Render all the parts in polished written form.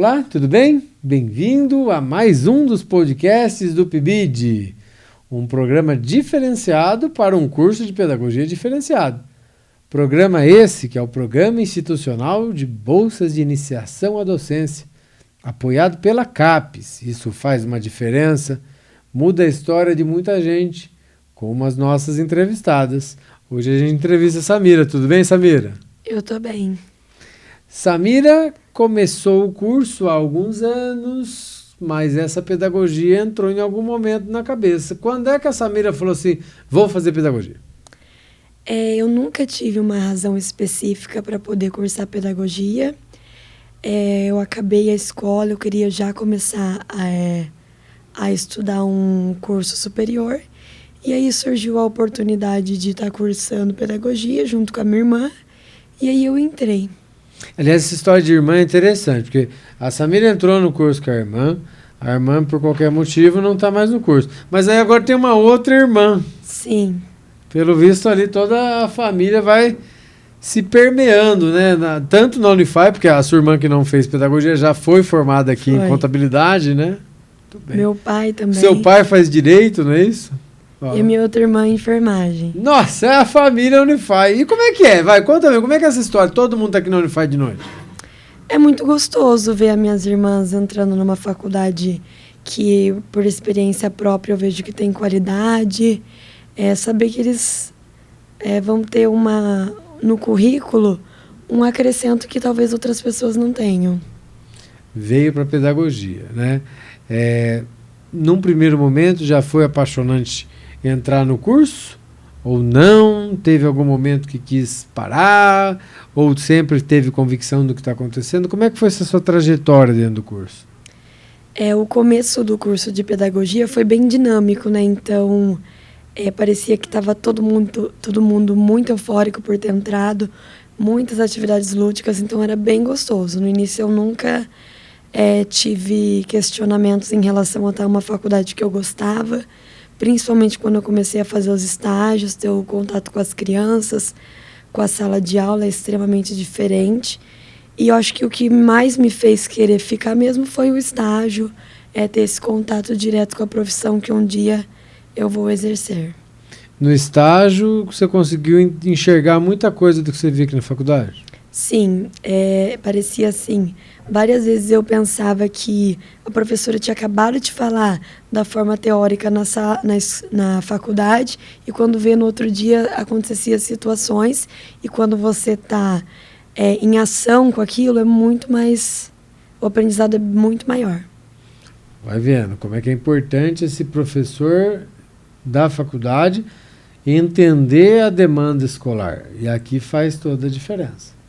Olá, tudo bem? Bem-vindo a mais um dos podcasts do PIBID, um programa diferenciado para um curso de pedagogia diferenciado. Programa esse que é o Programa Institucional de Bolsas de Iniciação à Docência, apoiado pela CAPES. Isso faz uma diferença, muda a história de muita gente, como as nossas entrevistadas. Hoje a gente entrevista a Samira. Tudo bem, Samira? Eu tô bem. Samira começou o curso há alguns anos, mas essa pedagogia entrou em algum momento na cabeça. Quando é que a Samira falou assim, vou fazer pedagogia? Eu nunca tive uma razão específica para poder cursar pedagogia. Eu acabei a escola, eu queria já começar a estudar um curso superior. E aí surgiu a oportunidade de estar cursando pedagogia junto com a minha irmã. E aí eu entrei. Aliás, essa história de irmã é interessante, porque a Samira entrou no curso com a irmã, por qualquer motivo, não está mais no curso. Mas aí agora tem uma outra irmã. Sim. Pelo visto ali, toda a família vai se permeando, né? Tanto na Unify, porque a sua irmã que não fez pedagogia já foi formada aqui em contabilidade, né? Muito bem. Meu pai também. Seu pai faz direito, não é isso? E a minha outra irmã enfermagem. Nossa, é a família Unify. E como é que é? Vai, conta mesmo, como é que é essa história? Todo mundo tá aqui na Unify de noite. É muito gostoso ver as minhas irmãs entrando numa faculdade que, por experiência própria, eu vejo que tem qualidade. Saber que eles vão ter no currículo um acrescento que talvez outras pessoas não tenham. Veio para pedagogia, né? Num primeiro momento já foi apaixonante entrar no curso? Ou não? Teve algum momento que quis parar? Ou sempre teve convicção do que está acontecendo? Como é que foi essa sua trajetória dentro do curso? O começo do curso de pedagogia foi bem dinâmico, né? Então, parecia que estava todo mundo muito eufórico por ter entrado, muitas atividades lúdicas, então era bem gostoso. No início eu nunca tive questionamentos em relação a estar uma faculdade que eu gostava, principalmente quando eu comecei a fazer os estágios, ter o contato com as crianças, com a sala de aula é extremamente diferente. E eu acho que o que mais me fez querer ficar mesmo foi o estágio, ter esse contato direto com a profissão que um dia eu vou exercer. No estágio, você conseguiu enxergar muita coisa do que você via aqui na faculdade? Sim, parecia assim. Várias vezes eu pensava que a professora tinha acabado de falar da forma teórica na faculdade e quando vê no outro dia aconteciam situações e quando você está em ação com aquilo o aprendizado é muito maior. Vai vendo como é que é importante esse professor da faculdade entender a demanda escolar. E aqui faz toda a diferença.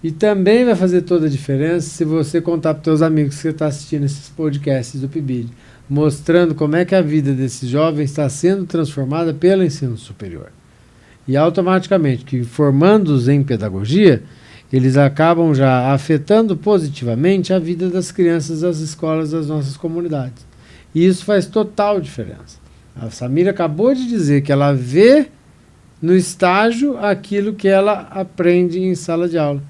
E também vai fazer toda a diferença se você contar para os seus amigos que você está assistindo esses podcasts do PIBID, mostrando como é que a vida desses jovens está sendo transformada pelo ensino superior. E automaticamente, que formando-os em pedagogia, eles acabam já afetando positivamente a vida das crianças das escolas das nossas comunidades. E isso faz total diferença. A Samira acabou de dizer que ela vê no estágio aquilo que ela aprende em sala de aula.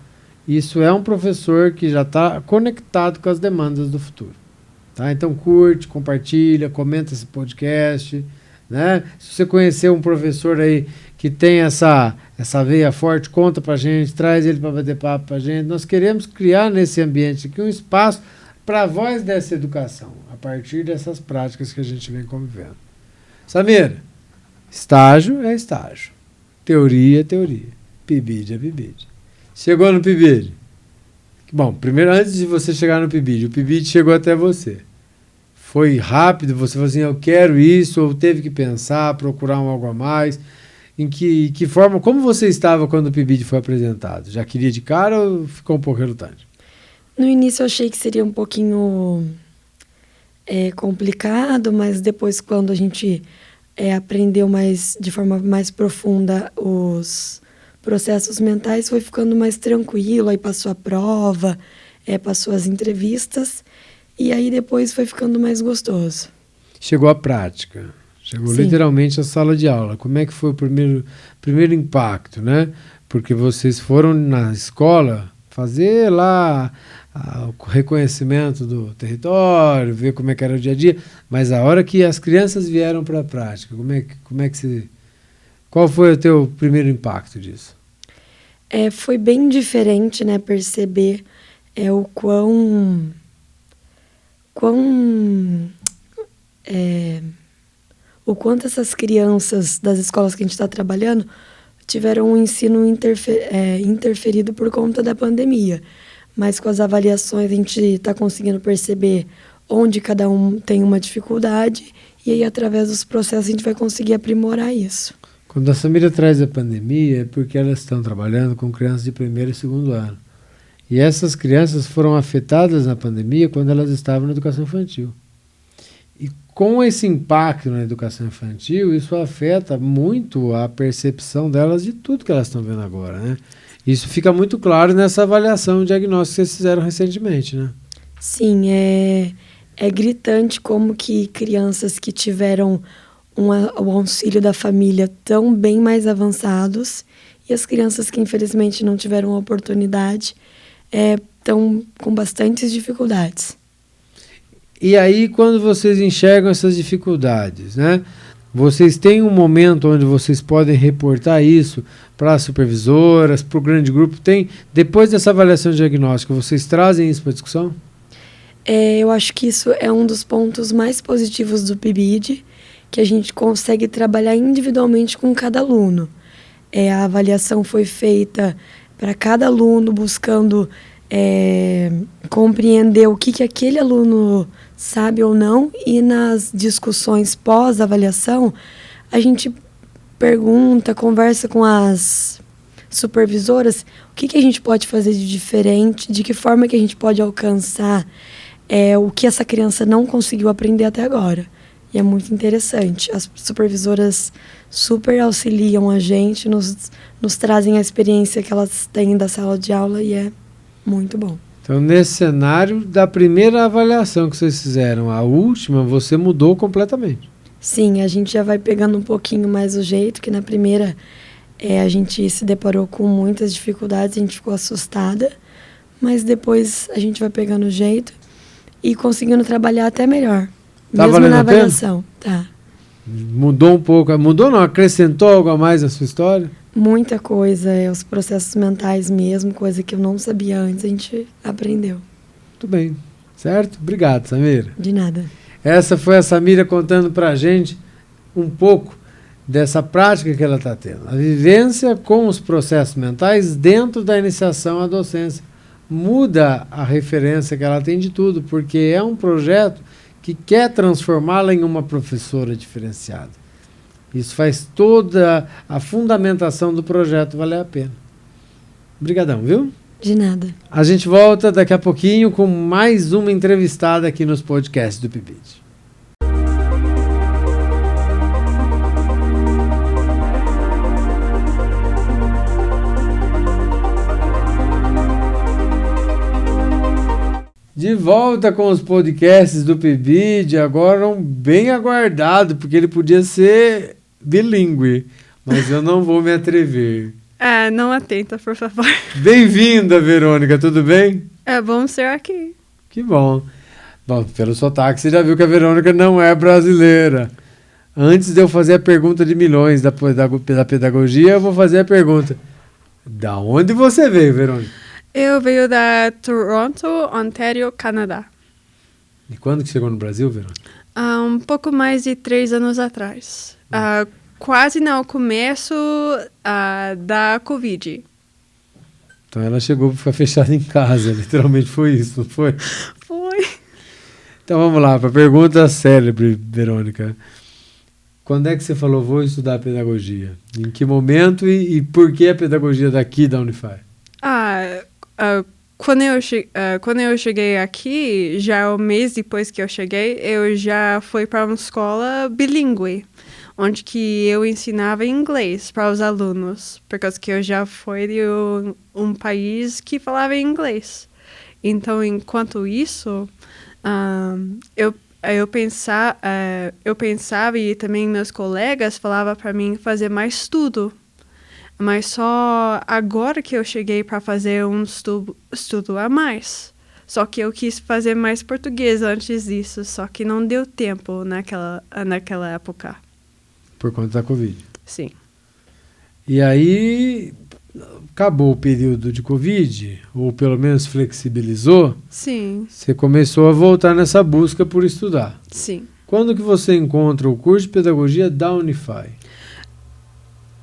Isso é um professor que já está conectado com as demandas do futuro. Tá? Então curte, compartilha, comenta esse podcast. Né? Se você conhecer um professor aí que tem essa veia forte, conta pra gente, traz ele para bater papo pra gente. Nós queremos criar nesse ambiente aqui um espaço para a voz dessa educação, a partir dessas práticas que a gente vem convivendo. Samira, estágio é estágio, teoria é teoria, PIBID é PIBID. Chegou no PIBID. Bom, primeiro, antes de você chegar no PIBID, o PIBID chegou até você. Foi rápido, você falou assim, eu quero isso, ou teve que pensar, procurar algo a mais. Em que forma, como você estava quando o PIBID foi apresentado? Já queria de cara ou ficou um pouco relutante? No início eu achei que seria um pouquinho complicado, mas depois quando a gente aprendeu de forma mais profunda os processos mentais, foi ficando mais tranquilo, aí passou a prova, passou as entrevistas, e aí depois foi ficando mais gostoso. Chegou a prática, chegou Sim. literalmente à sala de aula. Como é que foi o primeiro impacto, né? Porque vocês foram na escola fazer lá o reconhecimento do território, ver como é que era o dia a dia, mas a hora que as crianças vieram para a prática, qual foi o teu primeiro impacto disso? Foi bem diferente, né, perceber o quanto essas crianças das escolas que a gente está trabalhando tiveram um ensino interferido por conta da pandemia. Mas com as avaliações a gente está conseguindo perceber onde cada um tem uma dificuldade e aí através dos processos a gente vai conseguir aprimorar isso. Quando a Samira traz a pandemia é porque elas estão trabalhando com crianças de primeiro e segundo ano. E essas crianças foram afetadas na pandemia quando elas estavam na educação infantil. E com esse impacto na educação infantil, isso afeta muito a percepção delas de tudo que elas estão vendo agora, né? Isso fica muito claro nessa avaliação diagnóstica que vocês fizeram recentemente, né? Sim, é gritante como que crianças que tiveram o auxílio da família estão bem mais avançados e as crianças que infelizmente não tiveram a oportunidade estão com bastantes dificuldades. E aí, quando vocês enxergam essas dificuldades, né? Vocês têm um momento onde vocês podem reportar isso para as supervisoras, para o grande grupo? Depois dessa avaliação diagnóstica, vocês trazem isso para a discussão? Eu acho que isso é um dos pontos mais positivos do PIBID, que a gente consegue trabalhar individualmente com cada aluno. A avaliação foi feita para cada aluno, buscando compreender o que aquele aluno sabe ou não, e nas discussões pós-avaliação, a gente pergunta, conversa com as supervisoras o que a gente pode fazer de diferente, de que forma que a gente pode alcançar o que essa criança não conseguiu aprender até agora. E é muito interessante. As supervisoras super auxiliam a gente, nos trazem a experiência que elas têm da sala de aula e é muito bom. Então, nesse cenário da primeira avaliação que vocês fizeram, a última, você mudou completamente. Sim, a gente já vai pegando um pouquinho mais o jeito, que na primeira a gente se deparou com muitas dificuldades, a gente ficou assustada, mas depois a gente vai pegando o jeito e conseguindo trabalhar até melhor. Tá mesmo na valendo avaliação. Tá. Mudou um pouco, mudou não, acrescentou algo a mais na sua história? Muita coisa, os processos mentais mesmo, coisa que eu não sabia antes, a gente aprendeu. Muito bem, certo? Obrigado, Samira. De nada. Essa foi a Samira contando pra gente um pouco dessa prática que ela está tendo. A vivência com os processos mentais dentro da iniciação à docência. Muda a referência que ela tem de tudo, porque é um projeto que quer transformá-la em uma professora diferenciada. Isso faz toda a fundamentação do projeto valer a pena. Obrigadão, viu? De nada. A gente volta daqui a pouquinho com mais uma entrevistada aqui nos podcasts do PIBID. De volta com os podcasts do PIBID, agora um bem aguardado, porque ele podia ser bilíngue, mas eu não vou me atrever. Não atenta, por favor. Bem-vinda, Verônica, tudo bem? É bom ser aqui. Que bom. Bom, pelo sotaque você já viu que a Verônica não é brasileira. Antes de eu fazer a pergunta de milhões da pedagogia, eu vou fazer a pergunta. Da onde você veio, Verônica? Eu venho da Toronto, Ontário, Canadá. E quando que chegou no Brasil, Verônica? Um pouco mais de 3 anos atrás. Quase no começo da Covid. Então ela chegou para ficar fechada em casa, literalmente foi isso, não foi? Foi. Então vamos lá, para a pergunta célebre, Verônica. Quando é que você falou, vou estudar pedagogia? Em que momento e por que a pedagogia daqui da Unify? Quando eu cheguei aqui, já um mês depois que eu cheguei, eu já fui para uma escola bilíngue, onde que eu ensinava inglês para os alunos, porque eu já fui de um país que falava inglês. Então, enquanto isso, eu pensava e também meus colegas falavam para mim fazer mais estudo. Mas só agora que eu cheguei para fazer um estudo a mais. Só que eu quis fazer mais português antes disso, só que não deu tempo naquela época. Por conta da Covid. Sim. E aí, acabou o período de Covid, ou pelo menos flexibilizou, Sim, você começou a voltar nessa busca por estudar. sim. Quando que você encontra o curso de pedagogia da Unify?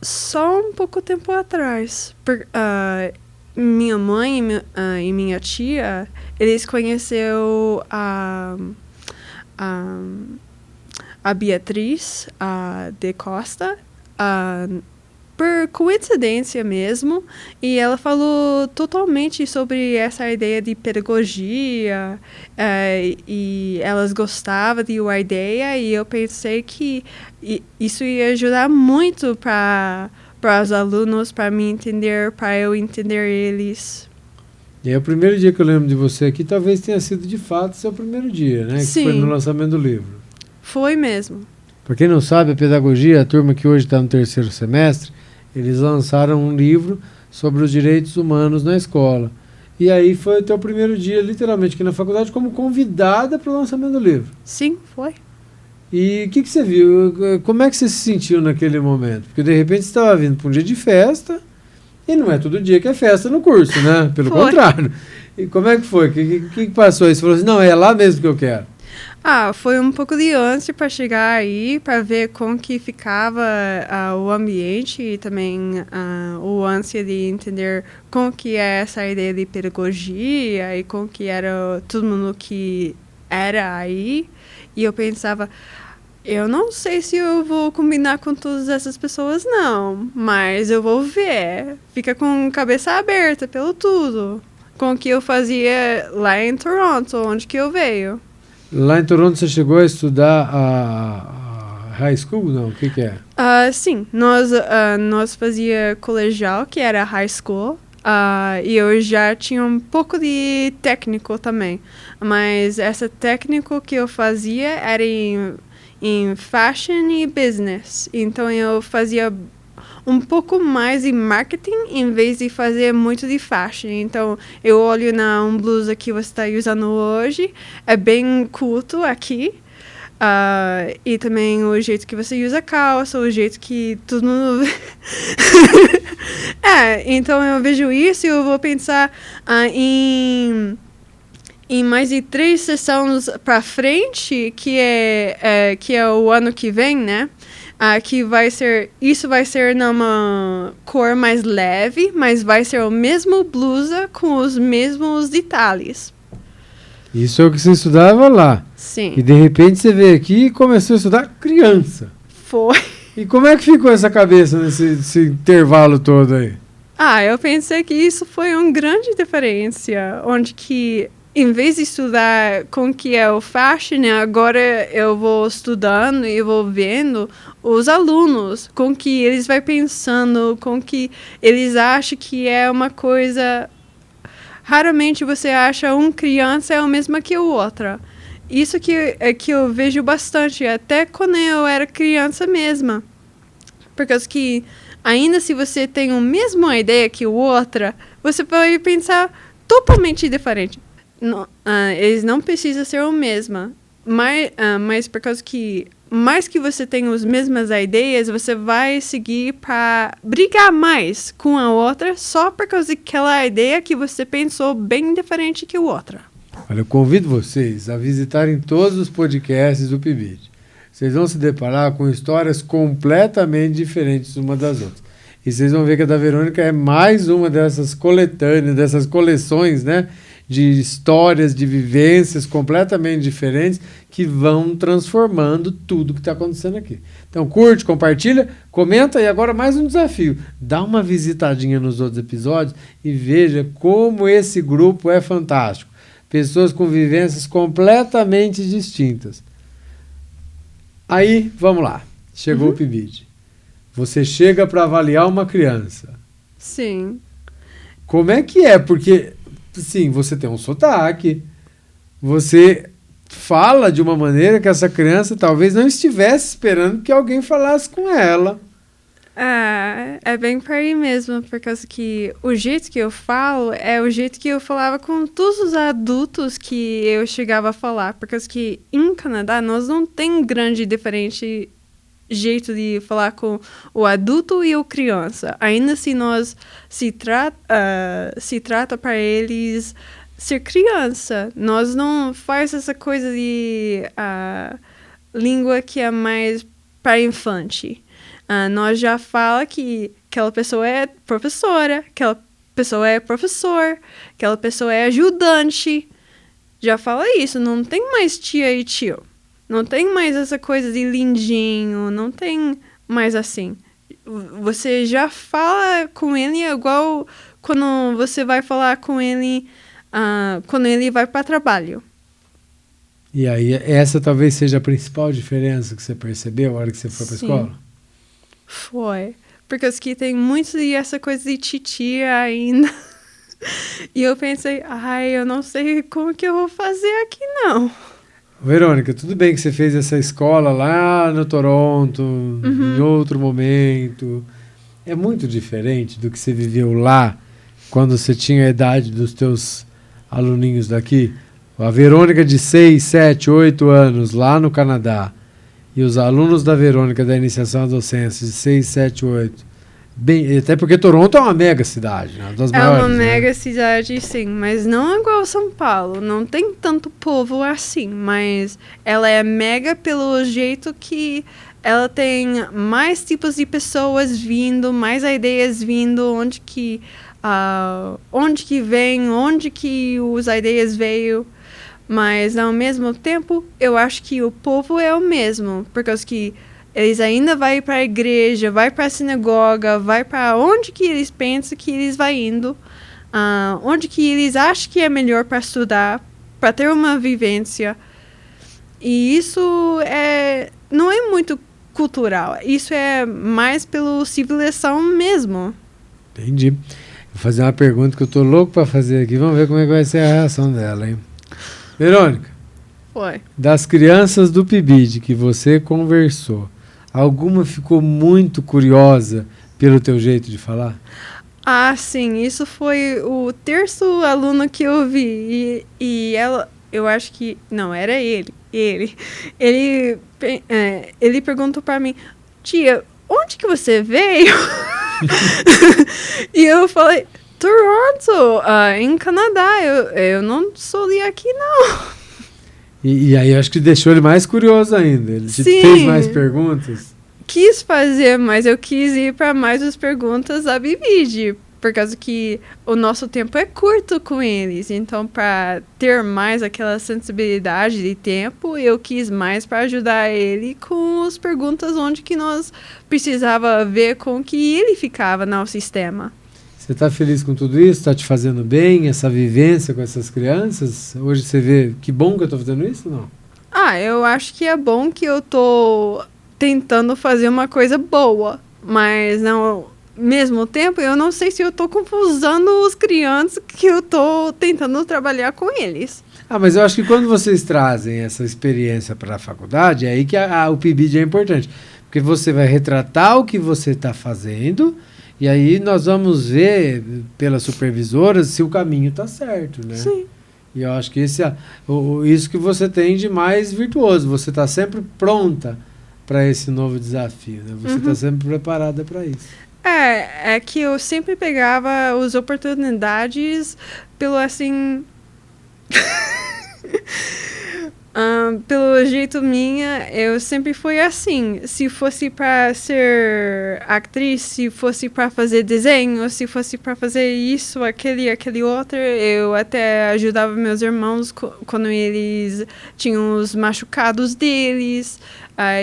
Só um pouco tempo atrás. Minha mãe e minha tia, eles conheceram a Beatriz de Costa, por coincidência mesmo, e ela falou totalmente sobre essa ideia de pedagogia, e elas gostavam da ideia, e eu pensei que isso ia ajudar muito para os alunos, para me entender, para eu entender eles. E aí, o primeiro dia que eu lembro de você aqui, talvez tenha sido de fato seu primeiro dia, né? Sim. Que foi no lançamento do livro. Foi mesmo. Para quem não sabe, a pedagogia, a turma que hoje está no 3º semestre, eles lançaram um livro sobre os direitos humanos na escola. E aí foi o teu primeiro dia, literalmente, aqui na faculdade, como convidada para o lançamento do livro. Sim, foi. E o que você viu? Como é que você se sentiu naquele momento? Porque, de repente, você estava vindo para um dia de festa, e não é todo dia que é festa no curso, né? Pelo contrário. E como é que foi? O que passou aí? Você falou assim, não, é lá mesmo que eu quero. Foi um pouco de ânsia para chegar aí, para ver como que ficava o ambiente e também o ânsia de entender como que é essa ideia de pedagogia e como que era todo mundo que era aí. E eu pensava, eu não sei se eu vou combinar com todas essas pessoas, não, mas eu vou ver. Fica com cabeça aberta pelo tudo. Com o que eu fazia lá em Toronto, onde que eu veio. Lá em Toronto você chegou a estudar a high school? Não, o que é? Sim, nós fazia colegial, que era high school, e eu já tinha um pouco de técnico também. Mas essa técnico que eu fazia era em fashion e business. Então eu fazia um pouco mais de marketing em vez de fazer muito de fashion. Então, eu olho na blusa que você está usando hoje, é bem culto aqui. E também o jeito que você usa a calça, o jeito que todo mundo... então eu vejo isso e eu vou pensar em mais de 3 sessões para frente, que é o ano que vem, né? Que isso vai ser numa cor mais leve, mas vai ser a mesma blusa com os mesmos detalhes. Isso é o que você estudava lá. Sim. E de repente você veio aqui e começou a estudar criança. Foi. E como é que ficou essa cabeça nesse intervalo todo aí? Eu pensei que isso foi uma grande diferença, onde que em vez de estudar com o que é o fashion, agora eu vou estudando e vou vendo os alunos, com que eles vão pensando, com que eles acham que é uma coisa... Raramente você acha uma criança é a mesma que a outra. Isso que eu vejo bastante, até quando eu era criança mesma. Porque que ainda se você tem a mesma ideia que a outra, você vai pensar totalmente diferente. Não, eles não precisam ser a mesma, mas por causa que mais que você tem as mesmas ideias, você vai seguir para brigar mais com a outra só por causa daquela ideia que você pensou bem diferente que a outra. Olha, eu convido vocês a visitarem todos os podcasts do PIBID. Vocês vão se deparar com histórias completamente diferentes uma das outras. E vocês vão ver que a da Verônica é mais uma dessas coletâneas, dessas coleções, né? De histórias, de vivências completamente diferentes que vão transformando tudo que está acontecendo aqui. Então curte, compartilha, comenta e agora mais um desafio. Dá uma visitadinha nos outros episódios e veja como esse grupo é fantástico. Pessoas com vivências completamente distintas. Aí, vamos lá. Chegou o PIBID. Você chega para avaliar uma criança. Sim. Como é que é? Porque... Sim, você tem um sotaque, você fala de uma maneira que essa criança talvez não estivesse esperando que alguém falasse com ela. É bem por aí mesmo, por causa que o jeito que eu falo é o jeito que eu falava com todos os adultos que eu chegava a falar, por causa que em Canadá nós não tem grande diferente jeito de falar com o adulto e o criança. Ainda assim nós se trata para eles ser criança. Nós não faz essa coisa de língua que é mais para infante. Nós já fala que aquela pessoa é professora, aquela pessoa é professor, aquela pessoa é ajudante. Já fala isso, não tem mais tia e tio. Não tem mais essa coisa de lindinho, não tem mais assim. Você já fala com ele igual quando você vai falar com ele quando ele vai para trabalho. E aí, essa talvez seja a principal diferença que você percebeu na hora que você foi para a escola? Foi. Porque aqui tem muito essa coisa de titia ainda. E eu pensei, eu não sei como que eu vou fazer aqui, não. Verônica, tudo bem que você fez essa escola lá no Toronto, em outro momento. É muito diferente do que você viveu lá, quando você tinha a idade dos teus aluninhos daqui? A Verônica de 6, 7, 8 anos lá no Canadá e os alunos da Verônica da iniciação à docência de 6, 7, 8. Bem, até porque Toronto é uma mega cidade, né? Das maiores, uma mega cidade, sim, mas não igual São Paulo. Não tem tanto povo assim, mas ela é mega pelo jeito que ela tem mais tipos de pessoas vindo, mais ideias vindo, onde que vem, onde que as ideias veio. Mas, ao mesmo tempo, eu acho que o povo é o mesmo. Porque eles ainda vão para a igreja, vai para a sinagoga, vai para onde que eles pensam que eles vão indo. Onde que eles acham que é melhor para estudar, para ter uma vivência. E isso não é muito cultural. Isso é mais pela civilização mesmo. Entendi. Vou fazer uma pergunta que eu tô louco para fazer aqui. Vamos ver como é que vai ser a reação dela, hein? Verônica, foi. Das crianças do PIBID que você conversou, alguma ficou muito curiosa pelo teu jeito de falar? Sim, isso foi o terceiro aluno que eu vi. E ela, eu acho que, não, era ele. Ele perguntou para mim, tia, onde que você veio? E eu falei, Toronto, em Canadá, eu não sou de aqui, não. E aí acho que deixou ele mais curioso ainda. Ele te fez mais perguntas? Quis fazer, mas eu quis ir para mais as perguntas da BBD, por causa que o nosso tempo é curto com eles. Então, para ter mais aquela sensibilidade de tempo, eu quis mais para ajudar ele com as perguntas onde que nós precisava ver com que ele ficava no sistema. Você está feliz com tudo isso? Está te fazendo bem essa vivência com essas crianças? Hoje você vê que bom que eu estou fazendo isso ou não? Eu acho que é bom que eu estou tentando fazer uma coisa boa, mas ao mesmo tempo eu não sei se eu estou confusando os crianças que eu estou tentando trabalhar com eles. Mas eu acho que quando vocês trazem essa experiência para a faculdade, é aí que o PIBID é importante, porque você vai retratar o que você está fazendo. E aí nós vamos ver pelas supervisoras se o caminho está certo, né? Sim. E eu acho que isso que você tem de mais virtuoso. Você está sempre pronta para esse novo desafio, né? Você está sempre preparada para isso. É que eu sempre pegava as oportunidades pelo assim... pelo jeito minha, eu sempre fui assim. Se fosse para ser atriz, se fosse para fazer desenho, se fosse para fazer isso, aquele outro, eu até ajudava meus irmãos quando eles tinham os machucados deles.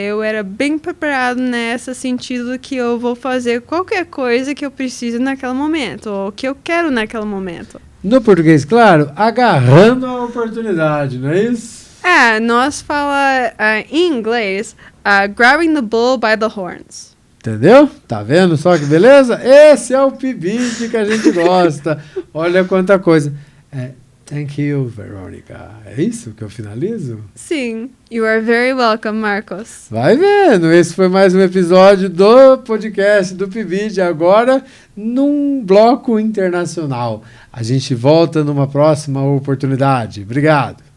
Eu era bem preparado nesse sentido que eu vou fazer qualquer coisa que eu preciso naquele momento, ou que eu quero naquele momento. No português, claro, agarrando a oportunidade, não é isso? Nós fala em inglês, grabbing the bull by the horns. Entendeu? Tá vendo só que beleza? Esse é o PIBID que a gente gosta. Olha quanta coisa. Thank you, Verônica. É isso que eu finalizo? Sim. You are very welcome, Marcos. Vai vendo, esse foi mais um episódio do podcast do PIBID, agora num bloco internacional. A gente volta numa próxima oportunidade. Obrigado.